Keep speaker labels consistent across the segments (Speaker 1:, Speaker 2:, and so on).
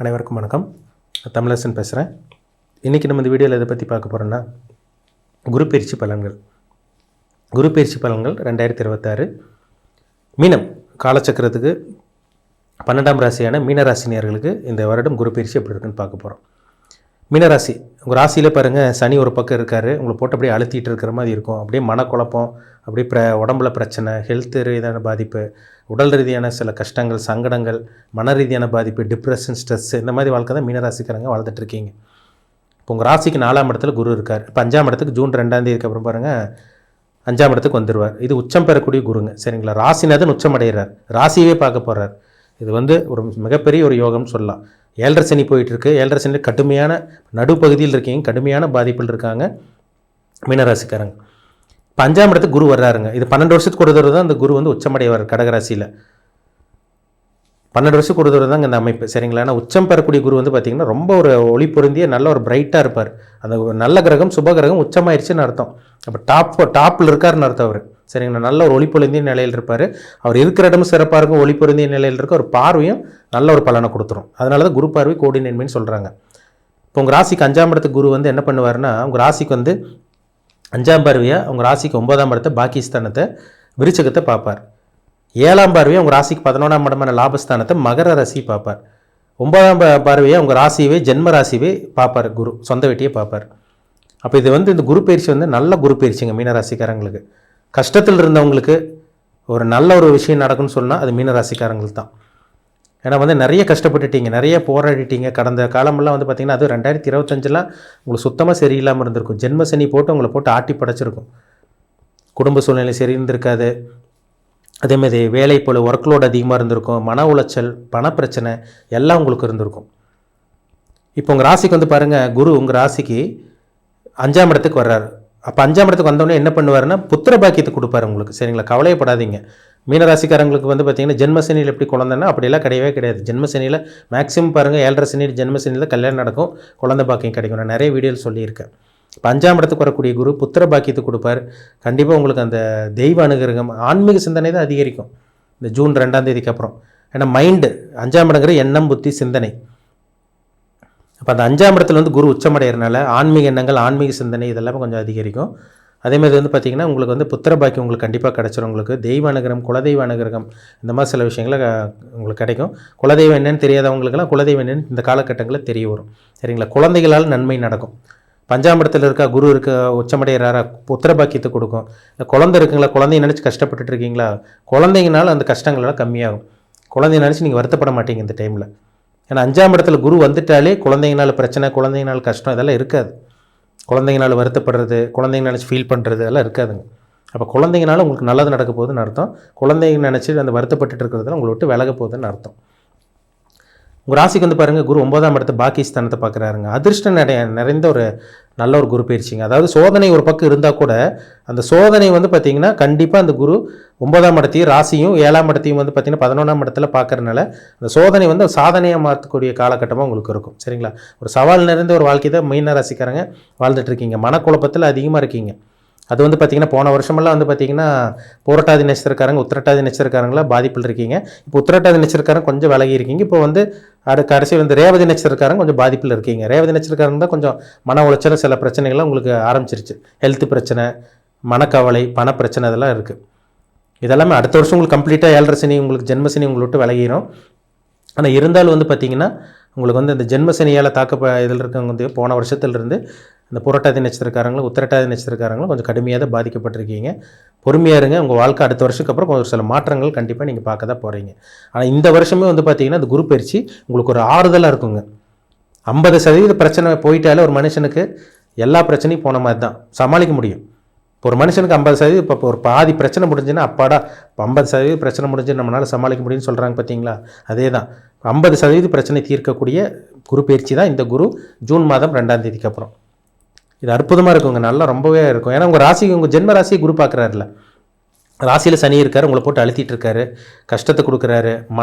Speaker 1: அனைவருக்கும் வணக்கம். தமிழரசன் பேசுகிறேன். இன்றைக்கி நம்ம இந்த வீடியோவில் எதை பற்றி பார்க்க போகிறோன்னா, குரு பயிற்சி பலன்கள். குரு பயிற்சி பலன்கள் 2026 மீனம் காலச்சக்கரத்துக்கு 12ஆம் ராசியான மீனராசினியர்களுக்கு இந்த வருடம் குரு பயிற்சி எப்படி இருக்குன்னு பார்க்க போகிறோம். மீனராசி, உங்கள் ராசியில் பாருங்கள், சனி ஒரு பக்கம் இருக்கார். உங்களை போட்டு அப்படியே அழுத்திட்டு இருக்கிற மாதிரி இருக்கும். அப்படியே மனக்குழப்பம், அப்படியே உடம்புல பிரச்சனை, ஹெல்த் ரீதியான பாதிப்பு, உடல் ரீதியான சில கஷ்டங்கள், சங்கடங்கள், மன ரீதியான பாதிப்பு, டிப்ரெஷன், ஸ்ட்ரெஸ், இந்த மாதிரி வாழ்க்கை தான் மீனராசிக்காரங்க வாழ்ந்துட்டுருக்கீங்க. இப்போ உங்கள் ராசிக்கு 4ஆம் இடத்துல குரு இருக்கார். இப்போ 5ஆம் இடத்துக்கு ஜூன் 2ஆம் தேதிக்கு அப்புறம் பாருங்கள் 5ஆம் இடத்துக்கு வந்துடுவார். இது உச்சம் பெறக்கூடிய குருங்க, சரிங்களா? ராசிநாதன் உச்சம் அடைகிறார், ராசியவே பார்க்க போகிறார். இது ஒரு மிகப்பெரிய ஒரு யோகம்னு சொல்லலாம். 7.5 சனி போயிட்டுருக்கு. 7.5 சனி கடுமையான நடுப்பகுதியில் இருக்கீங்க, கடுமையான பாதிப்பில் இருக்காங்க மீனராசிக்காரங்க. இப்போ 5ஆம் இடத்துக்கு குரு வர்றாருங்க. இது 12 வருஷத்துக்கு ஒரு தடவை தான் அந்த குரு உச்சமடைவார் கடகராசியில். 12 வருஷத்துக்கு ஒரு தடவை தாங்க இந்த அமைப்பு, சரிங்களா? ஆனால் உச்சம் பெறக்கூடிய குரு பார்த்திங்கன்னா ரொம்ப ஒரு ஒளி பொருந்திய நல்ல ஒரு பிரைட்டாக இருப்பார். அந்த நல்ல கிரகம், சுப கிரகம் உச்சமாயிருச்சுன்னு அர்த்தம். அப்போ டாப்பில் இருக்காருன்னு அர்த்தம் அவர், சரிங்களா? நல்ல ஒரு ஒளி பொருந்திய நிலையில் இருப்பார். அவர் இருக்கிற இடமும் சிறப்பாக இருக்கும், ஒளி பொருந்திய நிலையில் இருக்க ஒரு பார்வையும் நல்ல ஒரு பலனை கொடுத்துரும். அதனால தான் குரு பார்வை கோடி நன்மைன்னு சொல்கிறாங்க. இப்போ உங்கள் ராசிக்கு 5ஆம் இடத்துக்கு குரு என்ன பண்ணுவார்னா, உங்கள் ராசிக்கு 5ஆம் பார்வையாக உங்கள் ராசிக்கு 9ஆம் இடத்தை, பாக்கியஸ்தானத்தை, விருச்சகத்தை பார்ப்பார். 7ஆம் பார்வையாக உங்கள் ராசிக்கு 11ஆம் இடமான லாபஸ்தானத்தை, மகர ராசி பார்ப்பார். 9ஆம் பார்வையாக உங்கள் ராசியவே, ஜென்ம ராசியவே பார்ப்பார் குரு, சொந்த வீட்டையே பார்ப்பார். அப்போ இது இந்த குரு பயிற்சி நல்ல குரு பயிற்சிங்க மீனராசிக்காரங்களுக்கு. கஷ்டத்தில் இருந்தவங்களுக்கு ஒரு நல்ல ஒரு விஷயம் நடக்குன்னு சொன்னால் அது மீனராசிக்காரங்களுக்கு தான். ஏன்னா நிறைய கஷ்டப்பட்டுட்டீங்க, நிறைய போராடிட்டீங்க. கடந்த காலமெல்லாம் பார்த்திங்கன்னா அது 2025 உங்களுக்கு சுத்தமாக சரியில்லாமல் இருந்திருக்கும். ஜென்ம சனி போட்டு உங்களை போட்டு ஆட்டி படைச்சிருக்கும். குடும்ப சூழ்நிலை சரி இருந்திருக்காது. அதேமாதிரி வேலை போல் ஒர்க்லோடு அதிகமாக இருந்திருக்கும். மன உளைச்சல், பணப்பிரச்சனை எல்லாம் உங்களுக்கு இருந்திருக்கும். இப்போ உங்கள் ராசிக்கு பாருங்கள், குரு உங்கள் ராசிக்கு 5ஆம் இடத்துக்கு வர்றாரு. அப்போ 5ஆம் இடத்துக்கு வந்தோடனே என்ன பண்ணுவாருன்னா, புத்திர பாக்கியத்தை கொடுப்பாரு உங்களுக்கு, சரிங்களா? கவலையப்படாதீங்க. மீனராசிக்காரங்களுக்கு பார்த்திங்கன்னா ஜென்மசனியில் எப்படி குழந்தைன்னா அப்படியெல்லாம் கிடையவே கிடையாது. ஜென்மசனியில் மேக்ஸிமம் பாருங்கள் 7.5 சனியில் ஜென்மசனியில் கல்யாணம் நடக்கும், குழந்தை பாக்கியம் கிடைக்கும். நான் நிறைய வீடியோவில் சொல்லியிருக்கேன். இப்போ 5ஆம் இடத்துக்கு வரக்கூடிய குரு புத்திர பாக்கியத்தை கொடுப்பார். கண்டிப்பாக உங்களுக்கு அந்த தெய்வ அனுகிரகம், ஆன்மீக சிந்தனை தான் அதிகரிக்கும் இந்த ஜூன் 2ஆம் தேதிக்கு அப்புறம். ஏன்னா மைண்டு 5ஆம் இடங்கிற எண்ணம், புத்தி, சிந்தனை. அப்போ அந்த 5ஆம் இடத்துல குரு உச்சமடைகிறனால ஆன்மீக எண்ணங்கள், ஆன்மீக சிந்தனை இதெல்லாமே கொஞ்சம் அதிகரிக்கும். அதேமாதிரி பார்த்திங்கன்னா உங்களுக்கு புத்திர பாக்கியம் உங்களுக்கு கண்டிப்பாக கிடச்சிரும். உங்களுக்கு தெய்வ அனுகிரகம், குலதெய்வ அனுகிரகம், இந்த மாதிரி சில விஷயங்களை உங்களுக்கு கிடைக்கும். குலதெய்வம் என்னன்னு தெரியாதவங்களுக்கெல்லாம் குலதெய்வம் என்னன்னு இந்த காலகட்டங்களில் தெரிய வரும், சரிங்களா? குழந்தைகளால் நன்மை நடக்கும். 5ஆம் இடத்துல இருக்கா குரு உச்சமடைகிறாரா, புத்திர பாக்கியத்தை கொடுக்கும். இந்த குழந்தை இருக்குங்களா, குழந்தைய நினச்சி கஷ்டப்பட்டுட்டு இருக்கீங்களா, குழந்தைங்கனால அந்த கஷ்டங்களெல்லாம் கம்மியாகும். குழந்தைய நினச்சி நீங்கள் வருத்தப்பட மாட்டீங்க இந்த டைமில். ஏன்னா 5ஆம் இடத்துல குரு வந்துட்டாலே குழந்தைங்கனால பிரச்சனை, குழந்தைங்கனால கஷ்டம் இதெல்லாம் இருக்காது. குழந்தைங்கனால வருத்தப்படுறது, குழந்தைங்க நினச்சி ஃபீல் பண்ணுறது அதெல்லாம் இருக்காதுங்க. அப்போ குழந்தைங்கனால உங்களுக்கு நல்லது நடக்க போகுதுன்னு அர்த்தம். குழந்தைங்க நினச்சி அந்த வருத்தப்பட்டு இருக்கிறதுல உங்களை விட்டு விலக போகுதுன்னு அர்த்தம். உங்கள் ராசிக்கு பாருங்கள், குரு 9ஆம் இடத்தை, பாக்கியஸ்தானத்தை பார்க்குறாருங்க. அதிர்ஷ்டம் நிறைந்த ஒரு நல்ல ஒரு குரு பயிற்சிங்க. அதாவது சோதனை ஒரு பக்கம் இருந்தால் கூட அந்த சோதனை பார்த்திங்கன்னா கண்டிப்பாக அந்த குரு 9ஆம் இடத்தையும் ராசியும் 7ஆம் இடத்தையும் பார்த்திங்கன்னா 11ஆம் இடத்துல பார்க்குறதுனால அந்த சோதனை சாதனையாக மாற்றக்கூடிய காலகட்டமாக உங்களுக்கு இருக்கும், சரிங்களா? ஒரு சவால் நிறைந்த ஒரு வாழ்க்கை தான் மீன ராசிக்காரங்க வாழ்ந்துட்டுருக்கீங்க. மனக்குழப்பத்தில் அதிகமாக இருக்கீங்க. அது பார்த்திங்கன்னா போன வருஷமெல்லாம் பார்த்திங்கன்னா புரட்டாதி நட்சத்திரக்காரங்க, உத்திரட்டாதி நட்சத்திரக்காரங்களாம் பாதிப்பில் இருக்கீங்க. இப்போ உத்திரட்டாதி நட்சத்திரக்காரங்க கொஞ்சம் விலகி இருக்கீங்க. இப்போ கடைசியில் ரேவதி நட்சத்திரக்காரங்க கொஞ்சம் பாதிப்பில் இருக்கீங்க. ரேவதி நட்சத்திரக்காரங்க தான் கொஞ்சம் மன உளைச்சல், சில பிரச்சனைகள்லாம் உங்களுக்கு ஆரம்பிச்சிருச்சு. ஹெல்த் பிரச்சனை, மனக்கவலை, பணப்பிரச்சனை இதெல்லாம் இருக்குது. இதெல்லாமே அடுத்த வருஷம் உங்களுக்கு கம்ப்ளீட்டாக 7.5 சனி உங்களுக்கு ஜென்மசனி உங்களை விட்டு விலகிடும். ஆனால் இருந்தாலும் பார்த்திங்கன்னா உங்களுக்கு இந்த ஜென்மசனியால் இதில் இருக்கவங்க போன வருஷத்துலேருந்து இந்த புரட்டாதி நட்சத்திரக்காரங்களும் உத்திரட்டாதி நட்சத்திரக்காரங்களும் கொஞ்சம் கடுமையாக தான் பாதிக்கப்பட்டிருக்கீங்க. பொறுமையாக இருங்க. உங்கள் வாழ்க்கை அடுத்த வருஷத்துக்கு அப்புறம் கொஞ்சம் சில மாற்றங்கள் கண்டிப்பாக நீங்கள் பார்க்க தான் போகிறீங்க. ஆனால் இந்த வருஷமே பார்த்திங்கன்னா இந்த குரு பயிற்சி உங்களுக்கு ஒரு ஆறுதலாக இருக்குங்க. 50% பிரச்சனை போயிட்டாலே ஒரு மனுஷனுக்கு எல்லா பிரச்சனையும் போன மாதிரி தான் சமாளிக்க முடியும். இப்போ ஒரு மனுஷனுக்கு 50% இப்போ ஒரு பாதி பிரச்சனை முடிஞ்சுன்னா அப்பாடா 50% பிரச்சனை முடிஞ்சு நம்மளால் சமாளிக்க முடியும்னு சொல்கிறாங்க பார்த்தீங்களா? அதே தான் 50% பிரச்சனை தீர்க்கக்கூடிய குரு பயிற்சி தான் இந்த குரு ஜூன் மாதம் 2ஆம் தேதிக்கு அப்புறம். இது அற்புதமாக இருக்குங்க, நல்லா ரொம்பவே இருக்கும். ஏன்னா உங்கள் ராசிக்கு, உங்கள் ஜென்ம ராசியை குரு பார்க்குறாருல, ராசியில் சனி இருக்கார், உங்களை போட்டு அழுத்திட்டு இருக்காரு, கஷ்டத்தை கொடுக்குறாரு,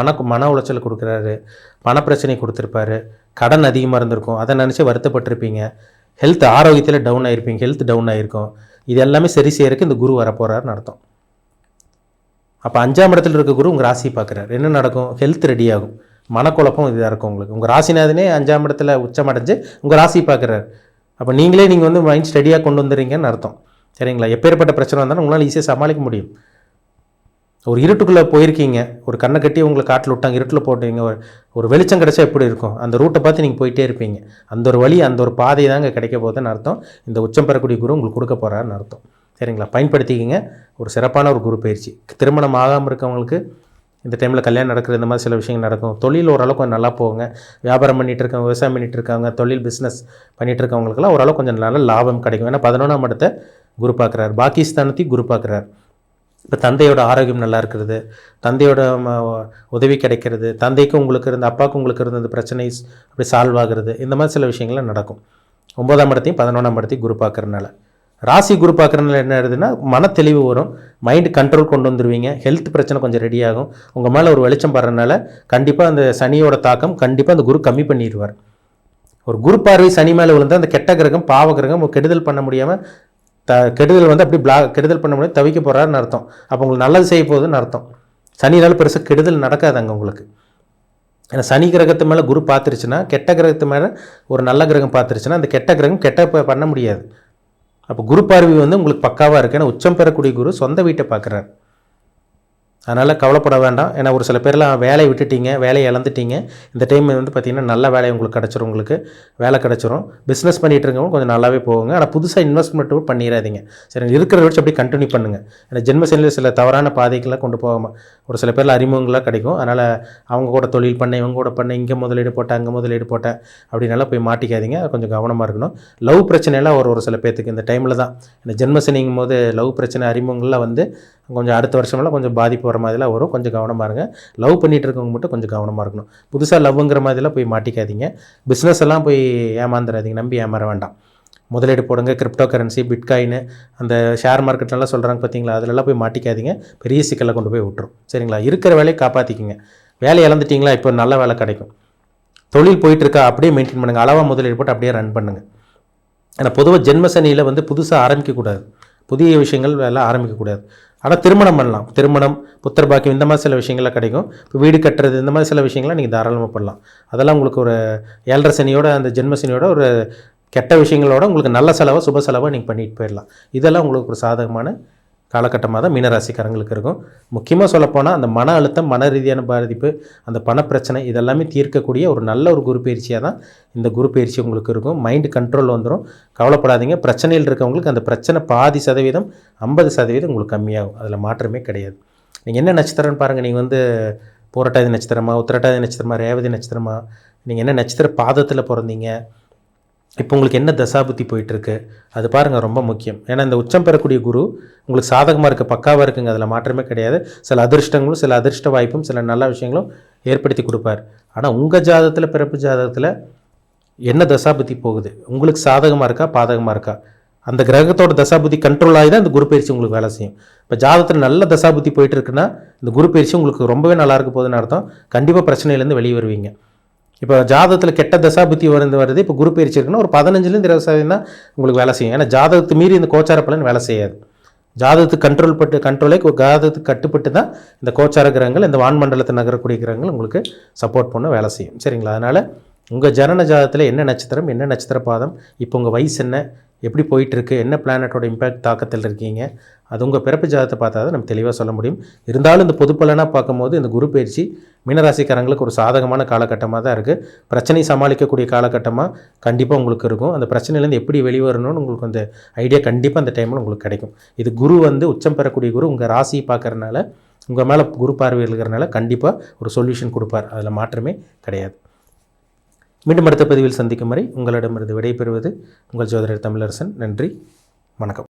Speaker 1: மன உளைச்சல் கொடுக்குறாரு, பணப்பிரச்சனை கொடுத்துருப்பாரு, கடன் அதிகமாக இருந்திருக்கும், அதை நினச்சி வருத்தப்பட்டிருப்பீங்க, ஹெல்த் ஆரோக்கியத்தில் டவுன் ஆகிருப்பீங்க, ஹெல்த் டவுன் ஆகிருக்கும். இது எல்லாமே சரி செய்யறதுக்கு இந்த குரு வரப்போகிறாருன்னு அர்த்தம். அப்போ 5ஆம் இடத்துல இருக்க குரு உங்கள் ராசியை பார்க்குறாரு. என்ன நடக்கும்? ஹெல்த் ரெடி ஆகும், மனக்குழப்பம் இதாக இருக்கும் உங்களுக்கு. உங்கள் ராசிநாதனே 5ஆம் இடத்துல உச்சமடைஞ்சு உங்கள் ராசி பார்க்குறாரு. அப்போ நீங்களே நீங்கள் வந்து மைண்ட் ஸ்டடியாக கொண்டு வந்துடுறீங்கன்னு அர்த்தம். சரிங்களா? எப்பேற்பட்ட பிரச்சனை வந்தாலும் உங்களால் ஈஸியாக சமாளிக்க முடியும். ஒரு இருட்டுக்குள்ளே போயிருக்கீங்க, ஒரு கண்ணை கட்டி உங்களை காட்டில் விட்டாங்க, இருட்டில் போட்டீங்க, ஒரு வெளிச்சம் கிடச்சா எப்படி இருக்கும்? அந்த ரூட்டை பார்த்து நீங்கள் போயிட்டே இருப்பீங்க. அந்த ஒரு வழி, அந்த ஒரு பாதை தாங்க கிடைக்க போகுதுன்னு அர்த்தம். இந்த உச்சம் பெறக்கூடிய குரு உங்களுக்கு கொடுக்க போகிறாருன்னு அர்த்தம். சரிங்களா? பயன்படுத்திக்கிங்க. ஒரு சிறப்பான ஒரு குரு பயிற்சி. திருமணம் ஆகாமல் இருக்கவங்களுக்கு இந்த டைமில் கல்யாணம் நடக்கிற இந்த மாதிரி சில விஷயங்கள் நடக்கும். தொழில் ஓரளவுக்கு கொஞ்சம் நல்லா போகுங்க. வியாபாரம் பண்ணிகிட்டு இருக்காங்க, விவசாயம் பண்ணிகிட்டு இருக்காங்க, தொழில் பிஸ்னஸ் பண்ணிகிட்டு இருக்கவங்களுக்குலாம் ஓரளவு கொஞ்சம் நல்ல லாபம் கிடைக்கும். ஏன்னா 11ஆம் இடத்தை குரு பார்க்குறாரு, பாகிஸ்தானத்தையும் குரு பார்க்குறாரு. இப்போ தந்தையோட ஆரோக்கியம் நல்லா இருக்கிறது, தந்தையோட உதவி கிடைக்கிறது, தந்தைக்கும் உங்களுக்கு இருந்த அப்பாவுக்கும் உங்களுக்கு இருந்த இந்த பிரச்சனை அப்படி சால்வ் ஆகிறது, இந்த மாதிரி சில விஷயங்கள்லாம் நடக்கும். 9ஆம் இடத்தையும் 11ஆம் இடத்தையும் குரு பார்க்குறதுனால, ராசி குரு பார்க்குறதுனால என்ன ஆகுதுன்னா மன தெளிவு வரும், மைண்டு கண்ட்ரோல் கொண்டு வந்துடுவீங்க, ஹெல்த் பிரச்சனை கொஞ்சம் ரெடி ஆகும். உங்கள் மேலே ஒரு வெளிச்சம் படுறதுனால கண்டிப்பாக அந்த சனியோட தாக்கம் கண்டிப்பாக அந்த குரு கம்மி பண்ணிடுவார். ஒரு குரு பார்வை சனி மேலே விழுந்தால் அந்த கெட்ட கிரகம் பாவ கிரகம் கெடுதல் பண்ண முடியாமல் கெடுதல் வந்து அப்படி கெடுதல் பண்ண முடியாது, தவிக்க போகிறாருன்னு அர்த்தம். அப்போ உங்களுக்கு நல்லது செய்ய போகுதுன்னு அர்த்தம். சனினால பெருசாக கெடுதல் நடக்காதாங்க உங்களுக்கு. ஏன்னா சனி கிரகத்து மேலே குரு பார்த்துருச்சுன்னா, கெட்ட கிரகத்து மேலே ஒரு நல்ல கிரகம் பார்த்துருச்சுன்னா அந்த கெட்ட கிரகம் கெட்ட பண்ண முடியாது. அப்போ குரு பார்வை வந்து உங்களுக்கு பக்காவாக இருக்குது. ஏன்னா உச்சம் பெறக்கூடிய குரு சொந்த வீட்டை பார்க்குறாரு. அதனால் கவலைப்பட வேண்டாம். ஏன்னா ஒரு சில பேர்லாம் வேலையை விட்டுட்டீங்க, வேலையை இழந்துட்டீங்க. இந்த டைம் வந்து பார்த்திங்கன்னா நல்ல வேலை உங்களுக்கு கிடச்சிரும், உங்களுக்கு வேலை கிடச்சிரும். பிஸ்னஸ் பண்ணிகிட்டு இருக்கவங்க கொஞ்சம் நல்லாவே போகுங்க. ஆனால் புதுசாக இன்வெஸ்ட்மெண்ட்டும் பண்ணிடாதீங்க. சரி, இருக்கிறத வச்சு அப்படியே கண்டினியூ பண்ணுங்கள். ஏன்னா ஜென்மசனியில் சில தவறான பாதைகள்லாம் கொண்டு போகாமல் ஒரு சில பேரில் அறிமுகங்களாக கிடைக்கும். அதனால் அவங்க கூட தொழில் பண்ண, இவங்க கூட பண்ண, இங்கே முதலீடு போட்டேன், அங்கே முதலீடு போட்டேன் அப்படின்னாலாம் போய் மாட்டிக்காதீங்க. கொஞ்சம் கவனமாக இருக்கணும். லவ் பிரச்சனையெல்லாம் ஒரு சில பேர்த்துக்கு இந்த டைமில் தான், இந்த ஜென்மசனிங்கும் போது லவ் பிரச்சனை அறிமுகங்கள்லாம் வந்து கொஞ்சம் அடுத்த வருஷமெல்லாம் கொஞ்சம் பாதிப்பு வர மாதிரிலாம் வரும். கொஞ்சம் கவனமாக இருங்க. லவ் பண்ணிகிட்டு இருக்கவங்க மட்டும் கொஞ்சம் கவனமாக இருக்கணும். புதுசாக லவ்ங்கிற மாதிரிலாம் போய் மாட்டிக்காதீங்க. பிஸ்னஸ் எல்லாம் போய் ஏமாந்துடாதீங்க, நம்பி ஏமாற வேண்டாம். முதலீடு போடுங்க. கிரிப்டோ கரன்சி, பிட்காயின், அந்த ஷேர் மார்க்கெட்லாம் சொல்கிறாங்க பார்த்தீங்களா, அதிலெல்லாம் போய் மாட்டிக்காதீங்க. பெரிய சிக்கலை கொண்டு போய் விட்டுரும். சரிங்களா? இருக்கிற வேலையை காப்பாற்றிக்கிங்க. வேலையை இழந்துட்டிங்களா, இப்போ நல்ல வேலை கிடைக்கும். தொழில் போயிட்டுருக்கா, அப்படியே மெயின்டைன் பண்ணுங்கள். அளவாக முதலீடு போட்டு அப்படியே ரன் பண்ணுங்கள். ஏன்னா பொதுவாக ஜென்மசனியில் வந்து புதுசாக ஆரம்பிக்கக்கூடாது, புதிய விஷயங்கள் எல்லாம் ஆரம்பிக்கக்கூடாது. ஆனால் திருமணம் பண்ணலாம். திருமணம், புத்திர பாக்கியம், இந்த மாதிரி சில விஷயங்கள்லாம் கிடைக்கும். இப்போ வீடு கட்டுறது, இந்த மாதிரி சில விஷயங்கள்லாம் நீங்கள் தாராளமாக பண்ணலாம். அதெல்லாம் உங்களுக்கு ஒரு 7.5 சனியோட, அந்த ஜென்மசனியோட ஒரு கெட்ட விஷயங்களோட உங்களுக்கு நல்ல செலவாக, சுப செலவாக நீங்கள் பண்ணிட்டு போயிடலாம். இதெல்லாம் உங்களுக்கு ஒரு சாதகமான காலகட்டமாக தான் மீனராசிக்காரங்களுக்கு இருக்கும். முக்கியமாக சொல்லப்போனால் அந்த மன அழுத்தம், மன ரீதியான பாதிப்பு, அந்த பணப்பிரச்சனை இதெல்லாமே தீர்க்கக்கூடிய ஒரு நல்ல ஒரு குரு பயிற்சியாக தான் இந்த குரு பயிற்சி உங்களுக்கு இருக்கும். மைண்டு கண்ட்ரோல் வந்துடும். கவலைப்படாதீங்க. பிரச்சனையில் இருக்கவங்களுக்கு அந்த பிரச்சனை பாதி சதவீதம் 50% உங்களுக்கு கம்மியாகும். அதில் மாற்றமே கிடையாது. நீங்கள் என்ன நட்சத்திரம்னு பாருங்கள். நீங்கள் வந்து பூரட்டாதி நட்சத்திரமா, உத்திரட்டாதி நட்சத்திரமா, ரேவதி நட்சத்திரமா, நீங்கள் என்ன நட்சத்திர பாதத்தில் பிறந்தீங்க, இப்போ உங்களுக்கு என்ன தசாபுத்தி போயிட்டுருக்கு அது பாருங்கள், ரொம்ப முக்கியம். ஏன்னா இந்த உச்சம் பெறக்கூடிய குரு உங்களுக்கு சாதகமாக இருக்குது, பக்காவாக இருக்குங்க, அதில் மாற்றமே கிடையாது. சில அதிர்ஷ்டங்களும், சில அதிர்ஷ்ட வாய்ப்பும், சில நல்ல விஷயங்களும் ஏற்படுத்தி கொடுப்பார். ஆனால் உங்கள் ஜாதகத்தில், பிறப்பு ஜாதகத்தில் என்ன தசாபுத்தி போகுது, உங்களுக்கு சாதகமாக இருக்கா, பாதகமாக இருக்கா, அந்த கிரகத்தோட தசாபுத்தி கண்ட்ரோல் ஆகி தான் இந்த குரு பயிற்சி உங்களுக்கு வேலை செய்யும். இப்போ ஜாதகத்தில் நல்ல தசாபுத்தி போயிட்டு இருக்குன்னா இந்த குரு பயிற்சி உங்களுக்கு ரொம்பவே நல்லா இருக்க போகுதுன்னு அர்த்தம். கண்டிப்பாக பிரச்சனையிலேருந்து வெளியே வருவீங்க. இப்போ ஜாதகத்தில் கெட்ட தசாபுத்தி வருது, இப்போ குரு பயிற்சி இருக்குன்னா ஒரு 15% 20% தான் உங்களுக்கு வேலை செய்யும். ஏன்னா ஜாதகத்து மீறி இந்த கோச்சார பலன் வேலை செய்யாது. ஜாதகத்துக்கு கண்ட்ரோலே ஜாதகத்துக்கு கட்டுப்பட்டு தான் இந்த கோச்சார கிரகங்கள், இந்த வான்மண்டலத்தை நகரக்கூடிய கிரகங்கள் உங்களுக்கு சப்போர்ட் பண்ண வேலை செய்யும். சரிங்களா? அதனால் உங்கள் ஜனன ஜாதகத்தில் என்ன நட்சத்திரம், என்ன நட்சத்திர பாதம், இப்போ உங்கள் வயசு என்ன, எப்படி போயிட்டுருக்கு, என்ன பிளானட்டோட இம்பேக்ட் தாக்கத்தில் இருக்கீங்க, அது உங்கள் பிறப்பு ஜாதகத்தை பார்த்தா தான் நம்ம தெளிவாக சொல்ல முடியும். இருந்தாலும் இந்த பொது பலனாக பார்க்கும்போது இந்த குரு பயிற்சி மீனராசிக்காரங்களுக்கு ஒரு சாதகமான காலகட்டமாக தான் இருக்குது. பிரச்சனை சமாளிக்கக்கூடிய காலகட்டமாக கண்டிப்பாக உங்களுக்கு இருக்கும். அந்த பிரச்சனையிலேருந்து எப்படி வெளிவரணும்னு உங்களுக்கு அந்த ஐடியா கண்டிப்பாக அந்த டைமில் உங்களுக்கு கிடைக்கும். இது குரு வந்து உச்சம் பெறக்கூடிய குரு உங்கள் ராசியை பார்க்குறதுனால, உங்கள் மேலே குரு பார்வை இருக்கிறனால கண்டிப்பாக ஒரு சொல்யூஷன் கொடுப்பார். அதில் மாற்றமே கிடையாது. மீண்டும் அடுத்த பதிவில் சந்திக்கும் வரை உங்களிடமிருந்து விடைபெறுவது உங்கள் ஜோதிடர் தமிழரசன். நன்றி, வணக்கம்.